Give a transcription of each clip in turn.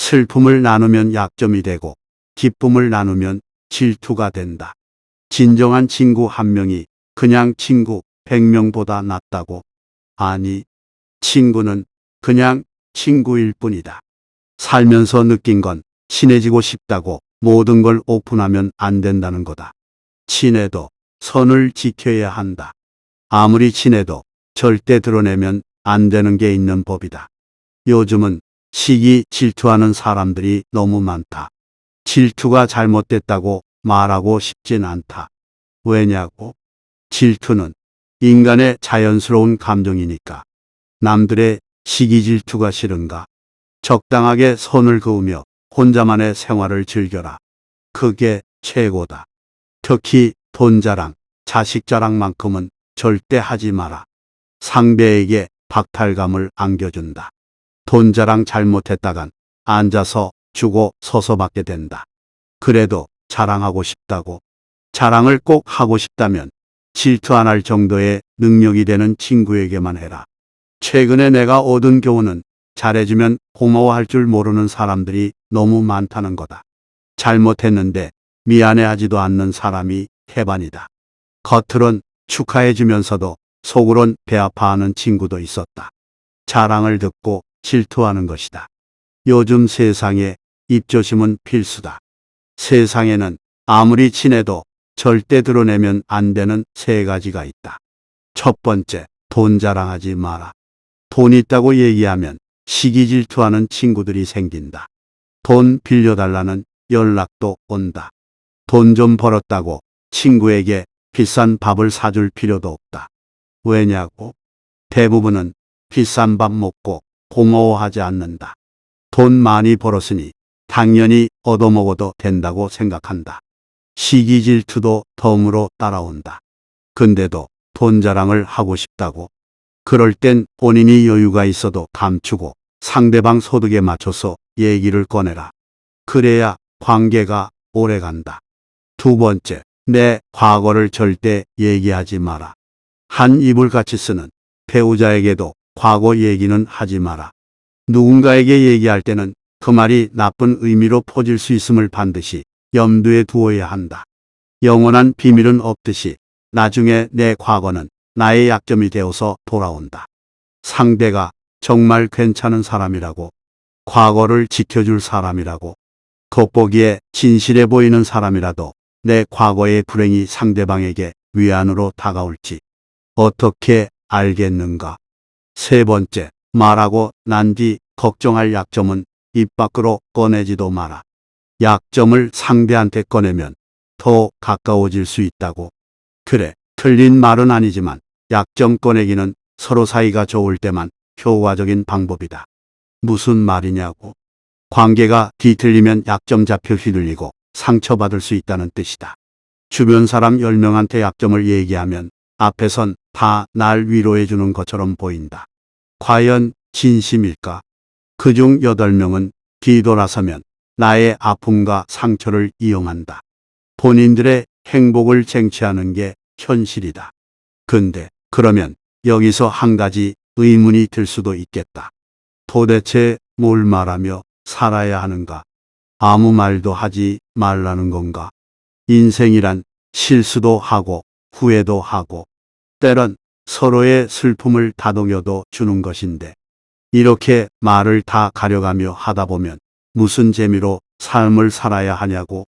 슬픔을 나누면 약점이 되고 기쁨을 나누면 질투가 된다. 진정한 친구 한 명이 그냥 친구 100명보다 낫다고? 아니, 친구는 그냥 친구일 뿐이다. 살면서 느낀 건 친해지고 싶다고 모든 걸 오픈하면 안 된다는 거다. 친해도 선을 지켜야 한다. 아무리 친해도 절대 드러내면 안 되는 게 있는 법이다. 요즘은 시기 질투하는 사람들이 너무 많다. 질투가 잘못됐다고 말하고 싶진 않다. 왜냐고? 질투는 인간의 자연스러운 감정이니까. 남들의 시기 질투가 싫은가? 적당하게 선을 그으며 혼자만의 생활을 즐겨라. 그게 최고다. 특히 돈 자랑, 자식 자랑만큼은 절대 하지 마라. 상대에게 박탈감을 안겨준다. 돈 자랑 잘못했다간 앉아서 주고 서서 받게 된다. 그래도 자랑하고 싶다고? 자랑을 꼭 하고 싶다면 질투 안 할 정도의 능력이 되는 친구에게만 해라. 최근에 내가 얻은 교훈은 잘해주면 고마워할 줄 모르는 사람들이 너무 많다는 거다. 잘못했는데 미안해하지도 않는 사람이 태반이다. 겉으론 축하해주면서도 속으론 배아파하는 친구도 있었다. 자랑을 듣고 질투하는 것이다. 요즘 세상에 입조심은 필수다. 세상에는 아무리 친해도 절대 드러내면 안 되는 3가지가 있다. 첫 번째, 돈 자랑하지 마라. 돈 있다고 얘기하면 시기 질투하는 친구들이 생긴다. 돈 빌려달라는 연락도 온다. 돈 좀 벌었다고 친구에게 비싼 밥을 사줄 필요도 없다. 왜냐고? 대부분은 비싼 밥 먹고 고마워하지 않는다. 돈 많이 벌었으니 당연히 얻어먹어도 된다고 생각한다. 시기 질투도 덤으로 따라온다. 근데도 돈 자랑을 하고 싶다고? 그럴 땐 본인이 여유가 있어도 감추고 상대방 소득에 맞춰서 얘기를 꺼내라. 그래야 관계가 오래간다. 두 번째, 내 과거를 절대 얘기하지 마라. 한 입을 같이 쓰는 배우자에게도 과거 얘기는 하지 마라. 누군가에게 얘기할 때는 그 말이 나쁜 의미로 퍼질 수 있음을 반드시 염두에 두어야 한다. 영원한 비밀은 없듯이 나중에 내 과거는 나의 약점이 되어서 돌아온다. 상대가 정말 괜찮은 사람이라고, 과거를 지켜줄 사람이라고, 겉보기에 진실해 보이는 사람이라도 내 과거의 불행이 상대방에게 위안으로 다가올지 어떻게 알겠는가? 세 번째, 말하고 난 뒤 걱정할 약점은 입 밖으로 꺼내지도 마라. 약점을 상대한테 꺼내면 더 가까워질 수 있다고. 그래, 틀린 말은 아니지만 약점 꺼내기는 서로 사이가 좋을 때만 효과적인 방법이다. 무슨 말이냐고? 관계가 뒤틀리면 약점 잡혀 휘둘리고 상처받을 수 있다는 뜻이다. 주변 사람 10명한테 약점을 얘기하면 앞에선 다 날 위로해 주는 것처럼 보인다. 과연 진심일까? 그중 8명은 뒤돌아서면 나의 아픔과 상처를 이용한다. 본인들의 행복을 쟁취하는 게 현실이다. 근데 그러면 여기서 한 가지 의문이 들 수도 있겠다. 도대체 뭘 말하며 살아야 하는가? 아무 말도 하지 말라는 건가? 인생이란 실수도 하고 후회도 하고 때론 서로의 슬픔을 다독여도 주는 것인데 이렇게 말을 다 가려가며 하다 보면 무슨 재미로 삶을 살아야 하냐고.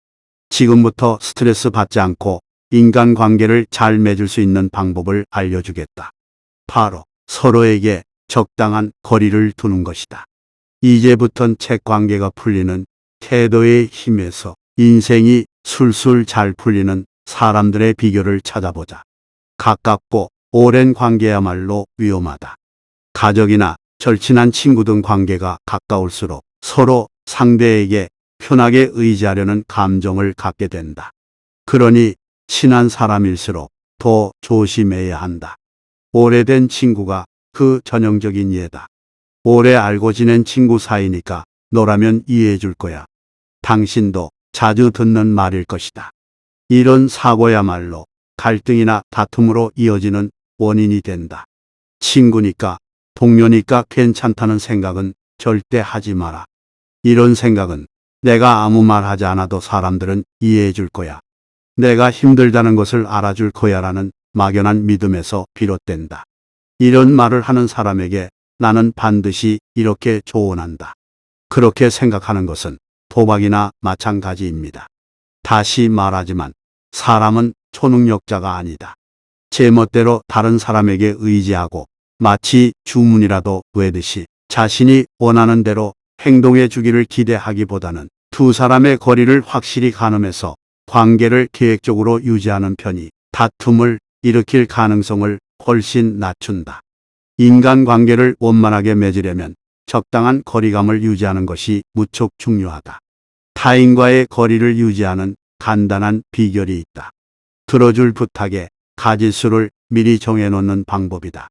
지금부터 스트레스 받지 않고 인간관계를 잘 맺을 수 있는 방법을 알려주겠다. 바로 서로에게 적당한 거리를 두는 것이다. 이제부턴 책관계가 풀리는 태도의 힘에서 인생이 술술 잘 풀리는 사람들의 비결을 찾아보자. 가깝고 오랜 관계야말로 위험하다. 가족이나 절친한 친구 등 관계가 가까울수록 서로 상대에게 편하게 의지하려는 감정을 갖게 된다. 그러니 친한 사람일수록 더 조심해야 한다. 오래된 친구가 그 전형적인 예다. 오래 알고 지낸 친구 사이니까 너라면 이해해 줄 거야. 당신도 자주 듣는 말일 것이다. 이런 사고야말로 갈등이나 다툼으로 이어지는 원인이 된다. 친구니까 동료니까 괜찮다는 생각은 절대 하지 마라. 이런 생각은 내가 아무 말 하지 않아도 사람들은 이해해 줄 거야. 내가 힘들다는 것을 알아줄 거야라는 막연한 믿음에서 비롯된다. 이런 말을 하는 사람에게 나는 반드시 이렇게 조언한다. 그렇게 생각하는 것은 도박이나 마찬가지입니다. 다시 말하지만 사람은 초능력자가 아니다. 제멋대로 다른 사람에게 의지하고 마치 주문이라도 외듯이 자신이 원하는 대로 행동해 주기를 기대하기보다는 두 사람의 거리를 확실히 가늠해서 관계를 계획적으로 유지하는 편이 다툼을 일으킬 가능성을 훨씬 낮춘다. 인간관계를 원만하게 맺으려면 적당한 거리감을 유지하는 것이 무척 중요하다. 타인과의 거리를 유지하는 간단한 비결이 있다. 들어줄 부탁에 가짓수를 미리 정해놓는 방법이다.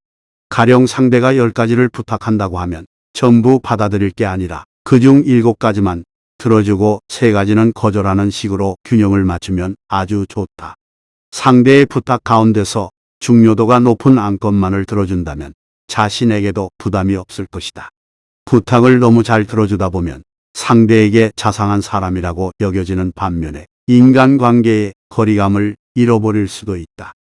가령 상대가 10가지를 부탁한다고 하면 전부 받아들일 게 아니라 그중 7가지만 들어주고 3가지는 거절하는 식으로 균형을 맞추면 아주 좋다. 상대의 부탁 가운데서 중요도가 높은 안건만을 들어준다면 자신에게도 부담이 없을 것이다. 부탁을 너무 잘 들어주다 보면 상대에게 자상한 사람이라고 여겨지는 반면에 인간관계의 거리감을 잃어버릴 수도 있다.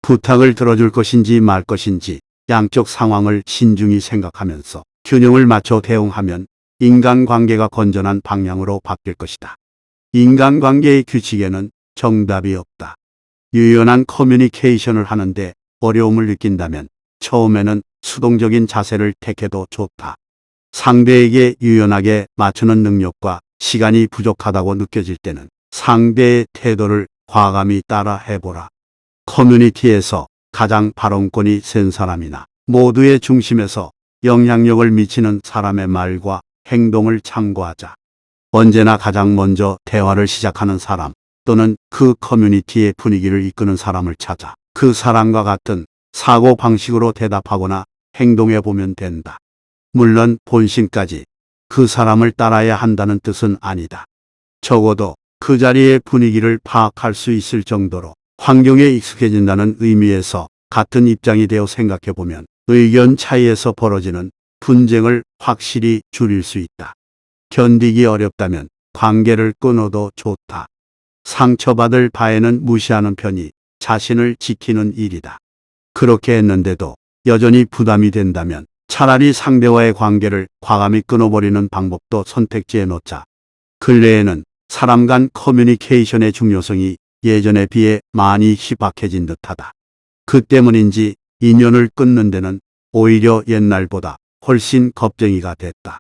부탁을 들어줄 것인지 말 것인지 양쪽 상황을 신중히 생각하면서 균형을 맞춰 대응하면 인간관계가 건전한 방향으로 바뀔 것이다. 인간관계의 규칙에는 정답이 없다. 유연한 커뮤니케이션을 하는데 어려움을 느낀다면 처음에는 수동적인 자세를 택해도 좋다. 상대에게 유연하게 맞추는 능력과 시간이 부족하다고 느껴질 때는 상대의 태도를 과감히 따라 해보라. 커뮤니티에서 가장 발언권이 센 사람이나 모두의 중심에서 영향력을 미치는 사람의 말과 행동을 참고하자. 언제나 가장 먼저 대화를 시작하는 사람 또는 그 커뮤니티의 분위기를 이끄는 사람을 찾아 그 사람과 같은 사고 방식으로 대답하거나 행동해 보면 된다. 물론 본심까지 그 사람을 따라야 한다는 뜻은 아니다. 적어도 그 자리의 분위기를 파악할 수 있을 정도로 환경에 익숙해진다는 의미에서 같은 입장이 되어 생각해 보면 의견 차이에서 벌어지는 분쟁을 확실히 줄일 수 있다. 견디기 어렵다면 관계를 끊어도 좋다. 상처받을 바에는 무시하는 편이 자신을 지키는 일이다. 그렇게 했는데도 여전히 부담이 된다면 차라리 상대와의 관계를 과감히 끊어버리는 방법도 선택지에 놓자. 근래에는 사람 간 커뮤니케이션의 중요성이 예전에 비해 많이 희박해진 듯하다. 그 때문인지 인연을 끊는 데는 오히려 옛날보다 훨씬 겁쟁이가 됐다.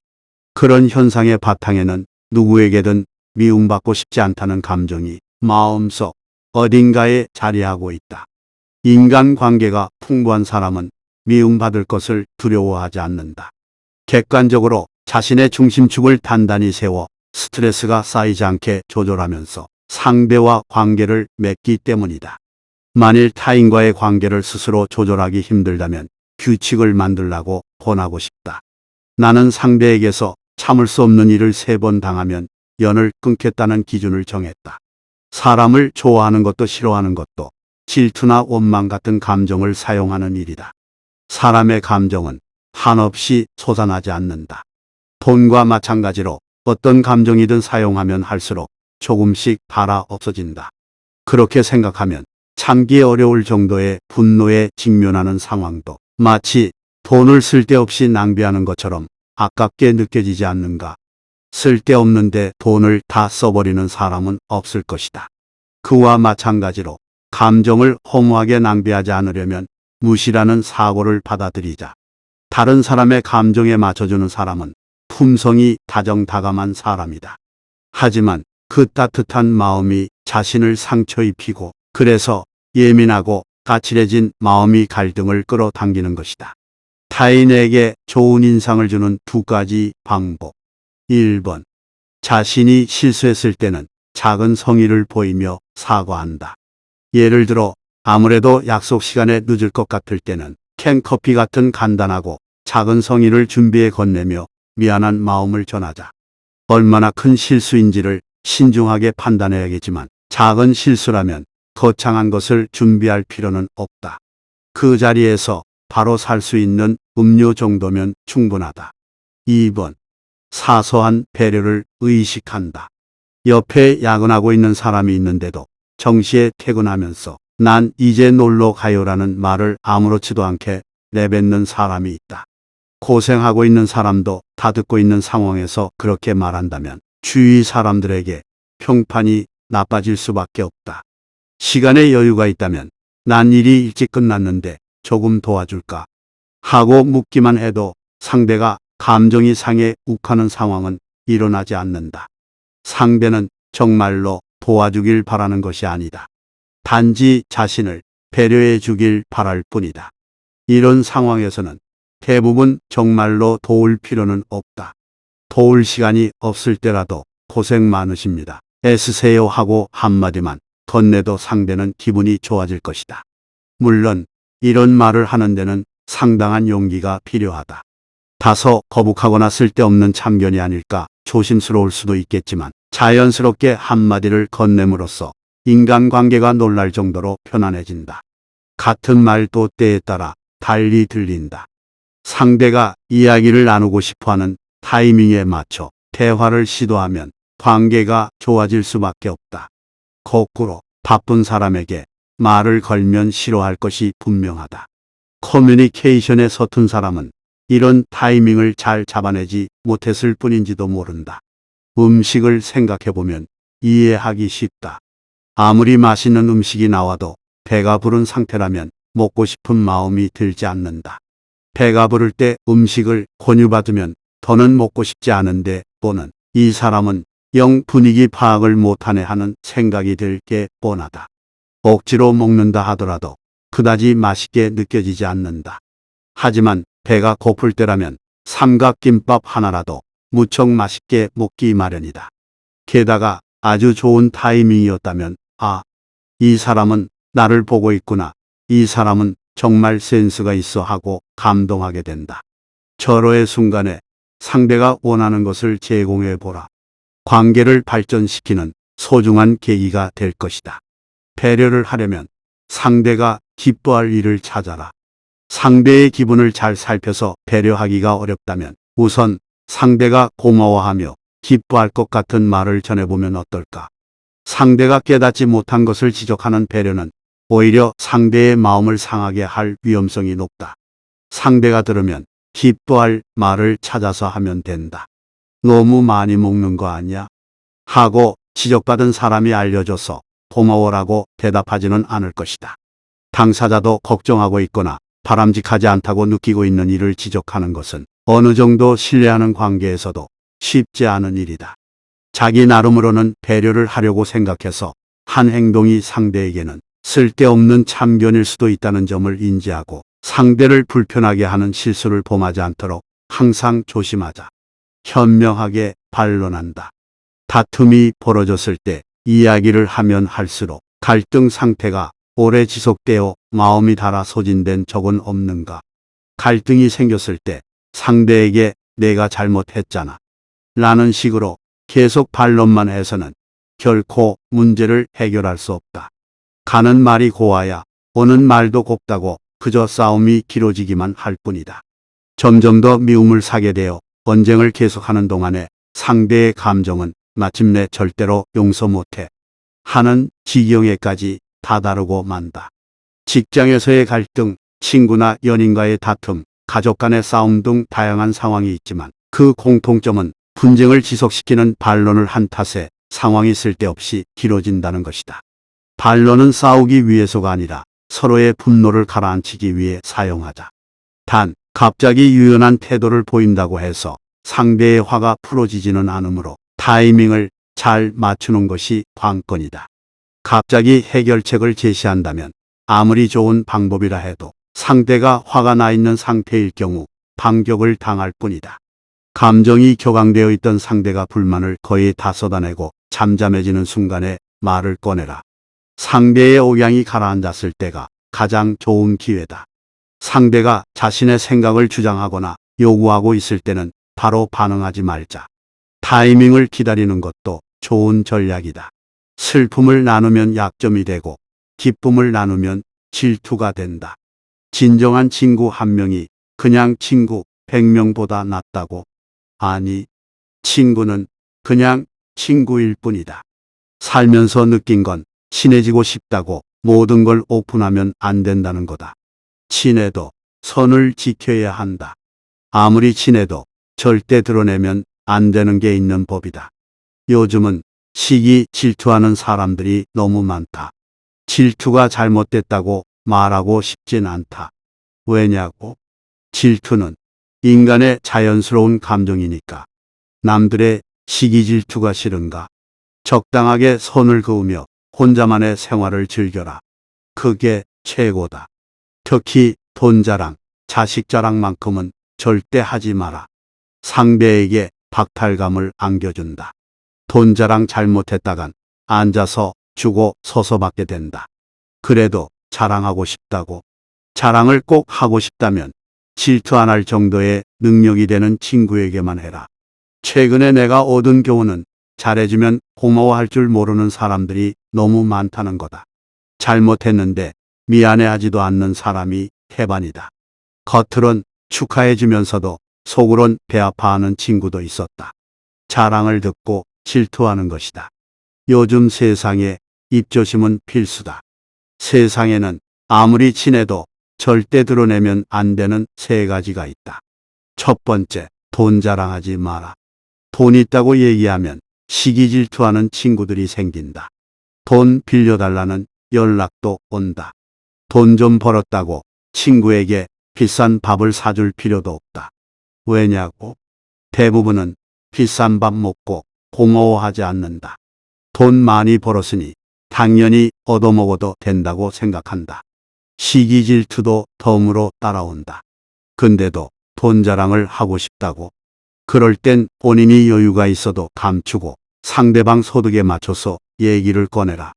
그런 현상의 바탕에는 누구에게든 미움받고 싶지 않다는 감정이 마음속 어딘가에 자리하고 있다. 인간관계가 풍부한 사람은 미움받을 것을 두려워하지 않는다. 객관적으로 자신의 중심축을 단단히 세워 스트레스가 쌓이지 않게 조절하면서 상대와 관계를 맺기 때문이다. 만일 타인과의 관계를 스스로 조절하기 힘들다면 규칙을 만들라고 권하고 싶다. 나는 상대에게서 참을 수 없는 일을 3번 당하면 연을 끊겠다는 기준을 정했다. 사람을 좋아하는 것도 싫어하는 것도 질투나 원망 같은 감정을 사용하는 일이다. 사람의 감정은 한없이 솟아나지 않는다. 돈과 마찬가지로 어떤 감정이든 사용하면 할수록 조금씩 닳아 없어진다. 그렇게 생각하면 참기 어려울 정도의 분노에 직면하는 상황도 마치 돈을 쓸데없이 낭비하는 것처럼 아깝게 느껴지지 않는가. 쓸데없는데 돈을 다 써버리는 사람은 없을 것이다. 그와 마찬가지로 감정을 허무하게 낭비하지 않으려면 무시라는 사고를 받아들이자. 다른 사람의 감정에 맞춰주는 사람은 품성이 다정다감한 사람이다. 하지만 그 따뜻한 마음이 자신을 상처 입히고 그래서 예민하고 까칠해진 마음이 갈등을 끌어당기는 것이다. 타인에게 좋은 인상을 주는 2가지 방법. 1번. 자신이 실수했을 때는 작은 성의를 보이며 사과한다. 예를 들어 아무래도 약속 시간에 늦을 것 같을 때는 캔커피 같은 간단하고 작은 성의를 준비해 건네며 미안한 마음을 전하자. 얼마나 큰 실수인지를 신중하게 판단해야겠지만 작은 실수라면 거창한 것을 준비할 필요는 없다. 그 자리에서 바로 살 수 있는 음료 정도면 충분하다. 2번. 사소한 배려를 의식한다. 옆에 야근하고 있는 사람이 있는데도 정시에 퇴근하면서 난 이제 놀러 가요라는 말을 아무렇지도 않게 내뱉는 사람이 있다. 고생하고 있는 사람도 다 듣고 있는 상황에서 그렇게 말한다면 주위 사람들에게 평판이 나빠질 수밖에 없다. 시간에 여유가 있다면 난 일이 일찍 끝났는데 조금 도와줄까 하고 묻기만 해도 상대가 감정이 상해 욱하는 상황은 일어나지 않는다. 상대는 정말로 도와주길 바라는 것이 아니다. 단지 자신을 배려해 주길 바랄 뿐이다. 이런 상황에서는 대부분 정말로 도울 필요는 없다. 도울 시간이 없을 때라도 고생 많으십니다. 애쓰세요 하고 한마디만 건네도 상대는 기분이 좋아질 것이다. 물론 이런 말을 하는 데는 상당한 용기가 필요하다. 다소 거북하거나 쓸데없는 참견이 아닐까 조심스러울 수도 있겠지만 자연스럽게 한마디를 건네므로써 인간관계가 놀랄 정도로 편안해진다. 같은 말도 때에 따라 달리 들린다. 상대가 이야기를 나누고 싶어하는 타이밍에 맞춰 대화를 시도하면 관계가 좋아질 수밖에 없다. 거꾸로 바쁜 사람에게 말을 걸면 싫어할 것이 분명하다. 커뮤니케이션에 서툰 사람은 이런 타이밍을 잘 잡아내지 못했을 뿐인지도 모른다. 음식을 생각해보면 이해하기 쉽다. 아무리 맛있는 음식이 나와도 배가 부른 상태라면 먹고 싶은 마음이 들지 않는다. 배가 부를 때 음식을 권유받으면 더는 먹고 싶지 않은데 또는 이 사람은 영 분위기 파악을 못하네 하는 생각이 들 게 뻔하다. 억지로 먹는다 하더라도 그다지 맛있게 느껴지지 않는다. 하지만 배가 고플 때라면 삼각김밥 하나라도 무척 맛있게 먹기 마련이다. 게다가 아주 좋은 타이밍이었다면 이 사람은 나를 보고 있구나. 이 사람은 정말 센스가 있어 하고 감동하게 된다. 절호의 순간에 상대가 원하는 것을 제공해 보라. 관계를 발전시키는 소중한 계기가 될 것이다. 배려를 하려면 상대가 기뻐할 일을 찾아라. 상대의 기분을 잘 살펴서 배려하기가 어렵다면 우선 상대가 고마워하며 기뻐할 것 같은 말을 전해보면 어떨까? 상대가 깨닫지 못한 것을 지적하는 배려는 오히려 상대의 마음을 상하게 할 위험성이 높다. 상대가 들으면 기뻐할 말을 찾아서 하면 된다. 너무 많이 먹는 거 아니야? 하고 지적받은 사람이 알려줘서 고마워라고 대답하지는 않을 것이다. 당사자도 걱정하고 있거나 바람직하지 않다고 느끼고 있는 일을 지적하는 것은 어느 정도 신뢰하는 관계에서도 쉽지 않은 일이다. 자기 나름으로는 배려를 하려고 생각해서 한 행동이 상대에게는 쓸데없는 참견일 수도 있다는 점을 인지하고 상대를 불편하게 하는 실수를 범하지 않도록 항상 조심하자. 현명하게 반론한다. 다툼이 벌어졌을 때 이야기를 하면 할수록 갈등 상태가 오래 지속되어 마음이 닳아 소진된 적은 없는가? 갈등이 생겼을 때 상대에게 내가 잘못했잖아 라는 식으로 계속 반론만 해서는 결코 문제를 해결할 수 없다. 가는 말이 고와야 오는 말도 곱다고 그저 싸움이 길어지기만 할 뿐이다. 점점 더 미움을 사게 되어 언쟁을 계속하는 동안에 상대의 감정은 마침내 절대로 용서 못해 하는 지경에까지 다다르고 만다. 직장에서의 갈등, 친구나 연인과의 다툼, 가족 간의 싸움 등 다양한 상황이 있지만 그 공통점은 분쟁을 지속시키는 반론을 한 탓에 상황이 쓸데없이 길어진다는 것이다. 반론은 싸우기 위해서가 아니라 서로의 분노를 가라앉히기 위해 사용하자. 단, 갑자기 유연한 태도를 보인다고 해서 상대의 화가 풀어지지는 않으므로 타이밍을 잘 맞추는 것이 관건이다. 갑자기 해결책을 제시한다면 아무리 좋은 방법이라 해도 상대가 화가 나 있는 상태일 경우 반격을 당할 뿐이다. 감정이 격앙되어 있던 상대가 불만을 거의 다 쏟아내고 잠잠해지는 순간에 말을 꺼내라. 상대의 억양이 가라앉았을 때가 가장 좋은 기회다. 상대가 자신의 생각을 주장하거나 요구하고 있을 때는 바로 반응하지 말자. 타이밍을 기다리는 것도 좋은 전략이다. 슬픔을 나누면 약점이 되고 기쁨을 나누면 질투가 된다. 진정한 친구 한 명이 그냥 친구 100명보다 낫다고. 아니, 친구는 그냥 친구일 뿐이다. 살면서 느낀 건 친해지고 싶다고 모든 걸 오픈하면 안 된다는 거다. 친해도 선을 지켜야 한다. 아무리 친해도 절대 드러내면 안 되는 게 있는 법이다. 요즘은 시기 질투하는 사람들이 너무 많다. 질투가 잘못됐다고 말하고 싶진 않다. 왜냐고? 질투는 인간의 자연스러운 감정이니까. 남들의 시기 질투가 싫은가? 적당하게 선을 그으며 혼자만의 생활을 즐겨라. 그게 최고다. 특히 돈 자랑, 자식 자랑만큼은 절대 하지 마라. 상대에게 박탈감을 안겨준다. 돈 자랑 잘못했다간 앉아서 주고 서서 받게 된다. 그래도 자랑하고 싶다고. 자랑을 꼭 하고 싶다면 질투 안 할 정도의 능력이 되는 친구에게만 해라. 최근에 내가 얻은 교훈은 잘해주면 고마워할 줄 모르는 사람들이 너무 많다는 거다. 잘못했는데 미안해하지도 않는 사람이 태반이다. 겉으론 축하해주면서도 속으론 배아파하는 친구도 있었다. 자랑을 듣고 질투하는 것이다. 요즘 세상에 입조심은 필수다. 세상에는 아무리 친해도 절대 드러내면 안 되는 세 가지가 있다. 첫 번째, 돈 자랑하지 마라. 돈 있다고 얘기하면 시기 질투하는 친구들이 생긴다. 돈 빌려달라는 연락도 온다. 돈 좀 벌었다고 친구에게 비싼 밥을 사줄 필요도 없다. 왜냐고? 대부분은 비싼 밥 먹고 고마워하지 않는다. 돈 많이 벌었으니 당연히 얻어먹어도 된다고 생각한다. 시기 질투도 덤으로 따라온다. 근데도 돈 자랑을 하고 싶다고. 그럴 땐 본인이 여유가 있어도 감추고 상대방 소득에 맞춰서 얘기를 꺼내라.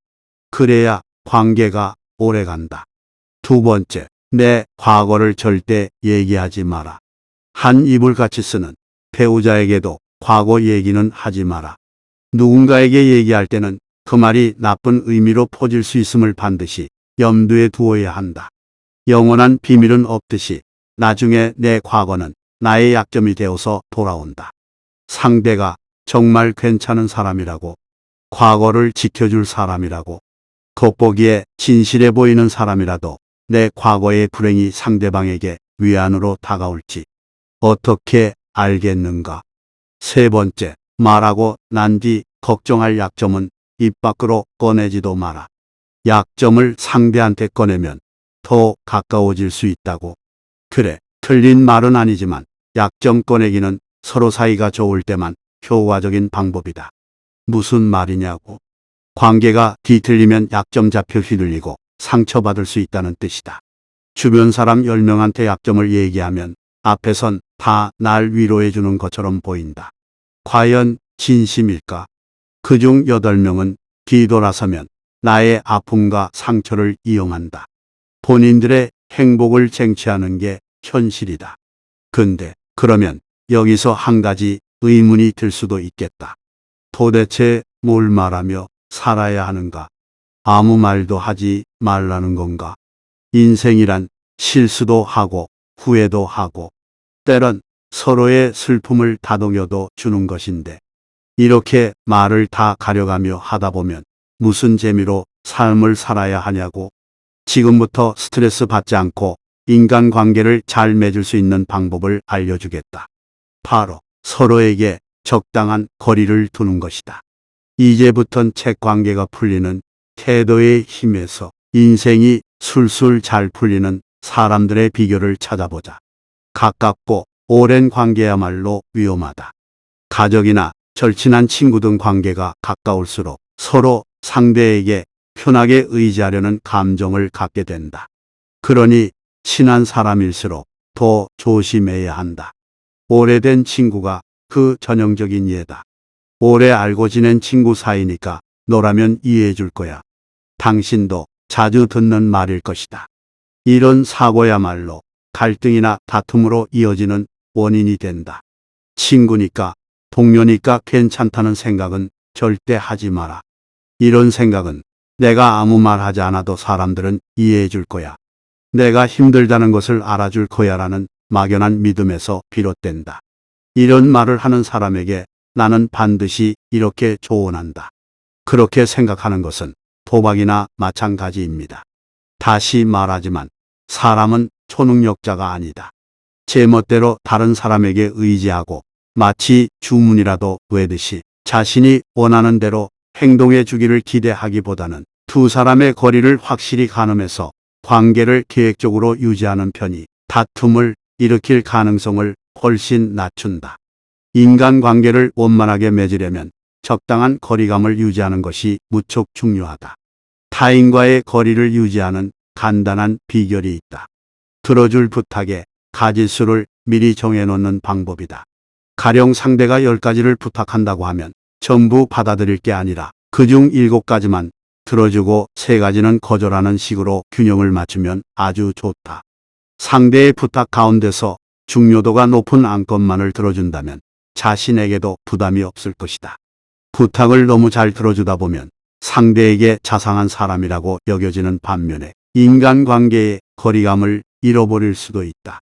그래야 관계가 오래간다. 두 번째, 내 과거를 절대 얘기하지 마라. 한 입을 같이 쓰는 배우자에게도 과거 얘기는 하지 마라. 누군가에게 얘기할 때는 그 말이 나쁜 의미로 퍼질 수 있음을 반드시 염두에 두어야 한다. 영원한 비밀은 없듯이 나중에 내 과거는 나의 약점이 되어서 돌아온다. 상대가 정말 괜찮은 사람이라고, 과거를 지켜줄 사람이라고, 겉보기에 진실해 보이는 사람이라도 내 과거의 불행이 상대방에게 위안으로 다가올지 어떻게 알겠는가? 세 번째, 말하고 난 뒤 걱정할 약점은 입 밖으로 꺼내지도 마라. 약점을 상대한테 꺼내면 더 가까워질 수 있다고. 그래, 틀린 말은 아니지만 약점 꺼내기는 서로 사이가 좋을 때만 효과적인 방법이다. 무슨 말이냐고? 관계가 뒤틀리면 약점 잡혀 휘둘리고 상처받을 수 있다는 뜻이다. 주변 사람 10명한테 약점을 얘기하면 앞에선 다 날 위로해 주는 것처럼 보인다. 과연 진심일까? 그중 8명은 뒤돌아서면 나의 아픔과 상처를 이용한다. 본인들의 행복을 쟁취하는 게 현실이다. 근데 그러면 여기서 한 가지 의문이 들 수도 있겠다. 도대체 뭘 말하며 살아야 하는가? 아무 말도 하지 말라는 건가? 인생이란 실수도 하고 후회도 하고 때론 서로의 슬픔을 다독여도 주는 것인데 이렇게 말을 다 가려가며 하다 보면 무슨 재미로 삶을 살아야 하냐고. 지금부터 스트레스 받지 않고 인간관계를 잘 맺을 수 있는 방법을 알려주겠다. 바로 서로에게 적당한 거리를 두는 것이다. 이제부턴 책관계가 풀리는 태도의 힘에서 인생이 술술 잘 풀리는 사람들의 비결을 찾아보자. 가깝고 오랜 관계야말로 위험하다. 가족이나 절친한 친구 등 관계가 가까울수록 서로 상대에게 편하게 의지하려는 감정을 갖게 된다. 그러니 친한 사람일수록 더 조심해야 한다. 오래된 친구가 그 전형적인 예다. 오래 알고 지낸 친구 사이니까 너라면 이해해 줄 거야. 당신도 자주 듣는 말일 것이다. 이런 사고야말로 갈등이나 다툼으로 이어지는 원인이 된다. 친구니까, 동료니까 괜찮다는 생각은 절대 하지 마라. 이런 생각은 내가 아무 말 하지 않아도 사람들은 이해해 줄 거야. 내가 힘들다는 것을 알아줄 거야라는 막연한 믿음에서 비롯된다. 이런 말을 하는 사람에게 나는 반드시 이렇게 조언한다. 그렇게 생각하는 것은 도박이나 마찬가지입니다. 다시 말하지만 사람은 초능력자가 아니다. 제멋대로 다른 사람에게 의지하고 마치 주문이라도 외듯이 자신이 원하는 대로 행동해 주기를 기대하기보다는 두 사람의 거리를 확실히 가늠해서 관계를 계획적으로 유지하는 편이 다툼을 일으킬 가능성을 훨씬 낮춘다. 인간관계를 원만하게 맺으려면 적당한 거리감을 유지하는 것이 무척 중요하다. 타인과의 거리를 유지하는 간단한 비결이 있다. 들어줄 부탁에 가짓수를 미리 정해놓는 방법이다. 가령 상대가 10가지를 부탁한다고 하면 전부 받아들일 게 아니라 그중 7가지만 들어주고 3가지는 거절하는 식으로 균형을 맞추면 아주 좋다. 상대의 부탁 가운데서 중요도가 높은 안건만을 들어준다면 자신에게도 부담이 없을 것이다. 부탁을 너무 잘 들어주다 보면 상대에게 자상한 사람이라고 여겨지는 반면에 인간관계의 거리감을 잃어버릴 수도 있다.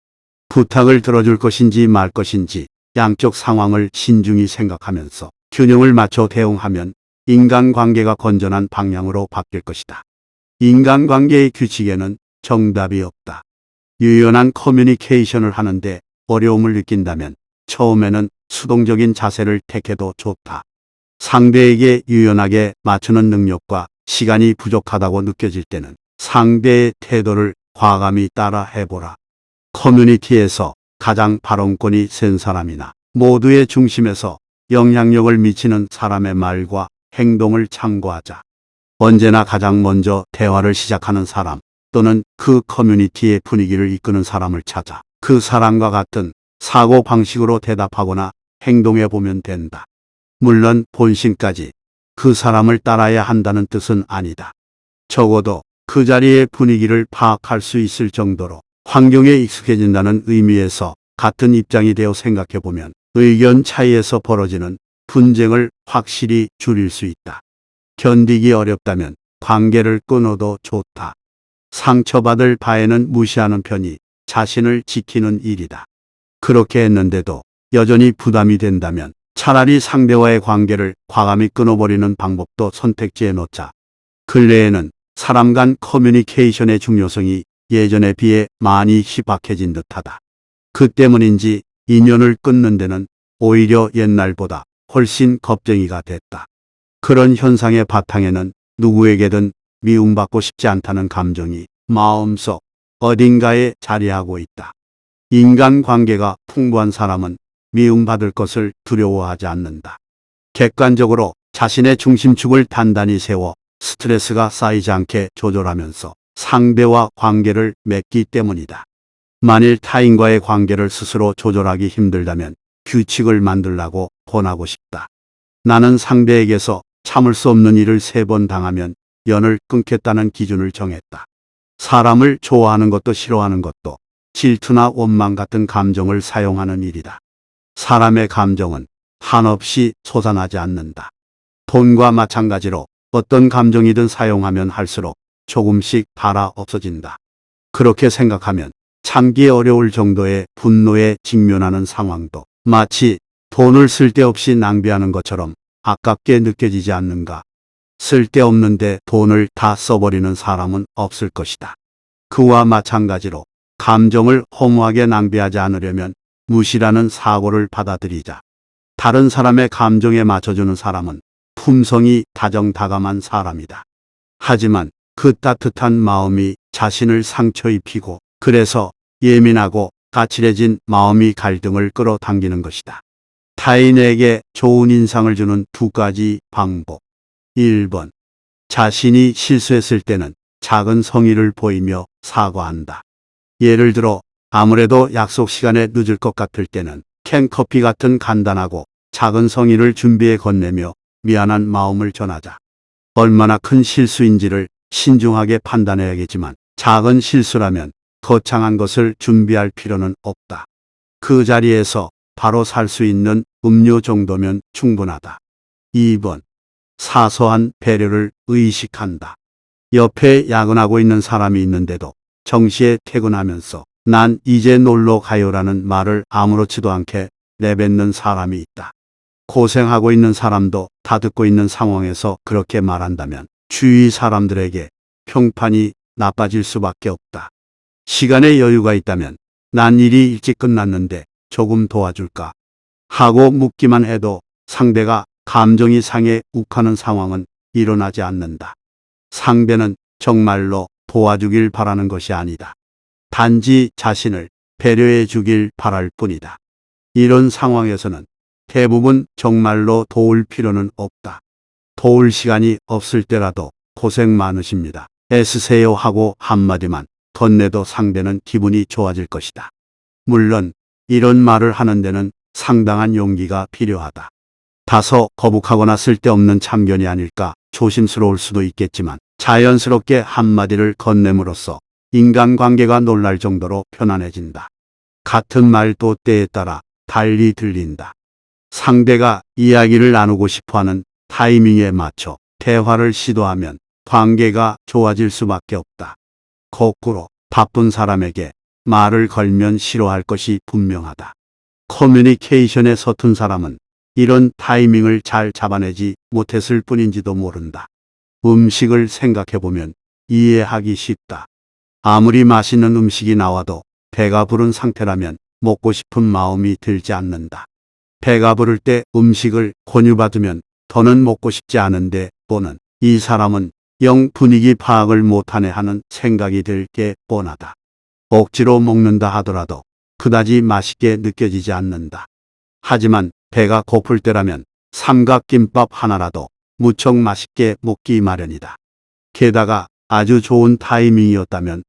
부탁을 들어줄 것인지 말 것인지 양쪽 상황을 신중히 생각하면서 균형을 맞춰 대응하면 인간관계가 건전한 방향으로 바뀔 것이다. 인간관계의 규칙에는 정답이 없다. 유연한 커뮤니케이션을 하는데 어려움을 느낀다면 처음에는 수동적인 자세를 택해도 좋다. 상대에게 유연하게 맞추는 능력과 시간이 부족하다고 느껴질 때는 상대의 태도를 과감히 따라 해보라. 커뮤니티에서 가장 발언권이 센 사람이나 모두의 중심에서 영향력을 미치는 사람의 말과 행동을 참고하자. 언제나 가장 먼저 대화를 시작하는 사람 또는 그 커뮤니티의 분위기를 이끄는 사람을 찾아 그 사람과 같은 사고 방식으로 대답하거나 행동해 보면 된다. 물론 본심까지 그 사람을 따라야 한다는 뜻은 아니다. 적어도 그 자리의 분위기를 파악할 수 있을 정도로 환경에 익숙해진다는 의미에서 같은 입장이 되어 생각해 보면 의견 차이에서 벌어지는 분쟁을 확실히 줄일 수 있다. 견디기 어렵다면 관계를 끊어도 좋다. 상처받을 바에는 무시하는 편이 자신을 지키는 일이다. 그렇게 했는데도 여전히 부담이 된다면 차라리 상대와의 관계를 과감히 끊어버리는 방법도 선택지에 넣자. 근래에는 사람 간 커뮤니케이션의 중요성이 예전에 비해 많이 희박해진 듯하다. 그 때문인지 인연을 끊는 데는 오히려 옛날보다 훨씬 겁쟁이가 됐다. 그런 현상의 바탕에는 누구에게든 미움받고 싶지 않다는 감정이 마음속 어딘가에 자리하고 있다. 인간관계가 풍부한 사람은 미움받을 것을 두려워하지 않는다. 객관적으로 자신의 중심축을 단단히 세워 스트레스가 쌓이지 않게 조절하면서 상대와 관계를 맺기 때문이다. 만일 타인과의 관계를 스스로 조절하기 힘들다면 규칙을 만들라고 권하고 싶다. 나는 상대에게서 참을 수 없는 일을 3번 당하면 연을 끊겠다는 기준을 정했다. 사람을 좋아하는 것도 싫어하는 것도 질투나 원망 같은 감정을 사용하는 일이다. 사람의 감정은 한없이 솟아나지 않는다. 돈과 마찬가지로 어떤 감정이든 사용하면 할수록 조금씩 달아 없어진다. 그렇게 생각하면 참기 어려울 정도의 분노에 직면하는 상황도 마치 돈을 쓸데없이 낭비하는 것처럼 아깝게 느껴지지 않는가. 쓸데없는데 돈을 다 써버리는 사람은 없을 것이다. 그와 마찬가지로 감정을 허무하게 낭비하지 않으려면 무시라는 사고를 받아들이자. 다른 사람의 감정에 맞춰주는 사람은 품성이 다정다감한 사람이다. 하지만 그 따뜻한 마음이 자신을 상처 입히고 그래서 예민하고 까칠해진 마음이 갈등을 끌어당기는 것이다. 타인에게 좋은 인상을 주는 2가지 방법. 1번. 자신이 실수했을 때는 작은 성의를 보이며 사과한다. 예를 들어 아무래도 약속 시간에 늦을 것 같을 때는 캔커피 같은 간단하고 작은 성의를 준비해 건네며 미안한 마음을 전하자. 얼마나 큰 실수인지를 신중하게 판단해야겠지만 작은 실수라면 거창한 것을 준비할 필요는 없다. 그 자리에서 바로 살 수 있는 음료 정도면 충분하다. 2번. 사소한 배려를 의식한다. 옆에 야근하고 있는 사람이 있는데도 정시에 퇴근하면서 난 이제 놀러 가요라는 말을 아무렇지도 않게 내뱉는 사람이 있다. 고생하고 있는 사람도 다 듣고 있는 상황에서 그렇게 말한다면 주위 사람들에게 평판이 나빠질 수밖에 없다. 시간에 여유가 있다면 난 일이 일찍 끝났는데 조금 도와줄까? 하고 묻기만 해도 상대가 감정이 상해 욱하는 상황은 일어나지 않는다. 상대는 정말로 도와주길 바라는 것이 아니다. 단지 자신을 배려해 주길 바랄 뿐이다. 이런 상황에서는 대부분 정말로 도울 필요는 없다. 도울 시간이 없을 때라도 고생 많으십니다. 애쓰세요 하고 한마디만 건네도 상대는 기분이 좋아질 것이다. 물론 이런 말을 하는 데는 상당한 용기가 필요하다. 다소 거북하거나 쓸데없는 참견이 아닐까 조심스러울 수도 있겠지만 자연스럽게 한마디를 건네므로써 인간관계가 놀랄 정도로 편안해진다. 같은 말도 때에 따라 달리 들린다. 상대가 이야기를 나누고 싶어하는 타이밍에 맞춰 대화를 시도하면 관계가 좋아질 수밖에 없다. 거꾸로 바쁜 사람에게 말을 걸면 싫어할 것이 분명하다. 커뮤니케이션에 서툰 사람은 이런 타이밍을 잘 잡아내지 못했을 뿐인지도 모른다. 음식을 생각해보면 이해하기 쉽다. 아무리 맛있는 음식이 나와도 배가 부른 상태라면 먹고 싶은 마음이 들지 않는다. 배가 부를 때 음식을 권유받으면 더는 먹고 싶지 않은데 또는 이 사람은 영 분위기 파악을 못하네 하는 생각이 들 게 뻔하다. 억지로 먹는다 하더라도 그다지 맛있게 느껴지지 않는다. 하지만 배가 고플 때라면 삼각김밥 하나라도 무척 맛있게 먹기 마련이다. 게다가 아주 좋은 타이밍이었다면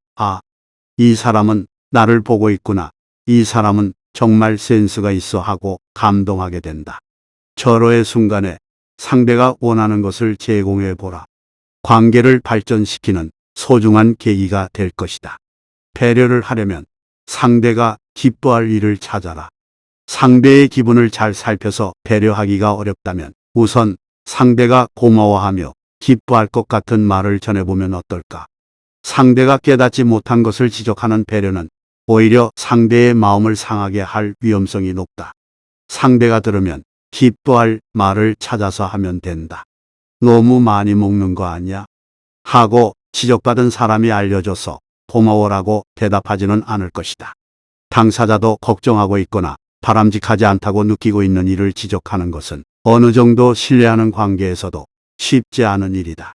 이 사람은 나를 보고 있구나. 이 사람은 정말 센스가 있어 하고 감동하게 된다. 절호의 순간에 상대가 원하는 것을 제공해 보라. 관계를 발전시키는 소중한 계기가 될 것이다. 배려를 하려면 상대가 기뻐할 일을 찾아라. 상대의 기분을 잘 살펴서 배려하기가 어렵다면 우선 상대가 고마워하며 기뻐할 것 같은 말을 전해보면 어떨까? 상대가 깨닫지 못한 것을 지적하는 배려는 오히려 상대의 마음을 상하게 할 위험성이 높다. 상대가 들으면 기뻐할 말을 찾아서 하면 된다. 너무 많이 먹는 거 아니야? 하고 지적받은 사람이 알려줘서 고마워라고 대답하지는 않을 것이다. 당사자도 걱정하고 있거나 바람직하지 않다고 느끼고 있는 일을 지적하는 것은 어느 정도 신뢰하는 관계에서도 쉽지 않은 일이다.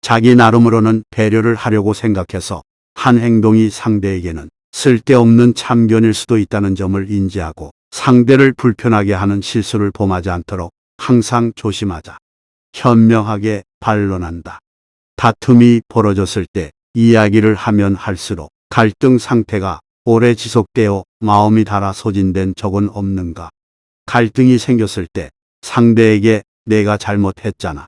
자기 나름으로는 배려를 하려고 생각해서 한 행동이 상대에게는 쓸데없는 참견일 수도 있다는 점을 인지하고 상대를 불편하게 하는 실수를 범하지 않도록 항상 조심하자. 현명하게 반론한다. 다툼이 벌어졌을 때 이야기를 하면 할수록 갈등 상태가 오래 지속되어 마음이 닳아 소진된 적은 없는가? 갈등이 생겼을 때 상대에게 내가 잘못했잖아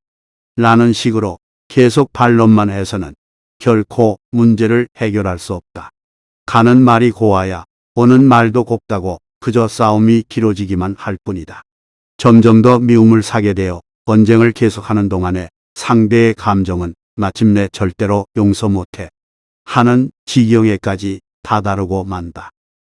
라는 식으로 계속 반론만 해서는 결코 문제를 해결할 수 없다. 가는 말이 고와야 오는 말도 곱다고 그저 싸움이 길어지기만 할 뿐이다. 점점 더 미움을 사게 되어 언쟁을 계속하는 동안에 상대의 감정은 마침내 절대로 용서 못해 하는 지경에까지 다다르고 만다.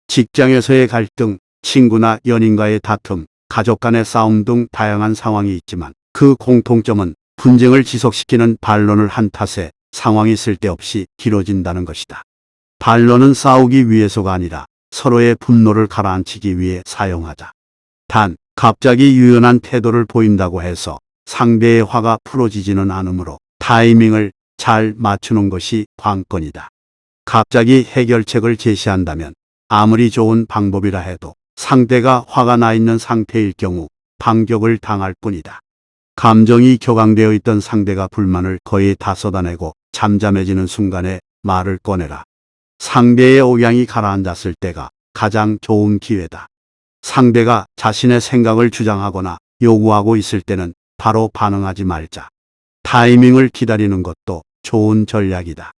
직장에서의 갈등, 친구나 연인과의 다툼, 가족 간의 싸움 등 다양한 상황이 있지만 그 공통점은 분쟁을 지속시키는 반론을 한 탓에 상황이 쓸데없이 길어진다는 것이다. 반론은 싸우기 위해서가 아니라 서로의 분노를 가라앉히기 위해 사용하자. 단, 갑자기 유연한 태도를 보인다고 해서 상대의 화가 풀어지지는 않으므로 타이밍을 잘 맞추는 것이 관건이다. 갑자기 해결책을 제시한다면 아무리 좋은 방법이라 해도 상대가 화가 나 있는 상태일 경우 반격을 당할 뿐이다. 감정이 격앙되어 있던 상대가 불만을 거의 다 쏟아내고 잠잠해지는 순간에 말을 꺼내라. 상대의 억양이 가라앉았을 때가 가장 좋은 기회다. 상대가 자신의 생각을 주장하거나 요구하고 있을 때는 바로 반응하지 말자. 타이밍을 기다리는 것도 좋은 전략이다.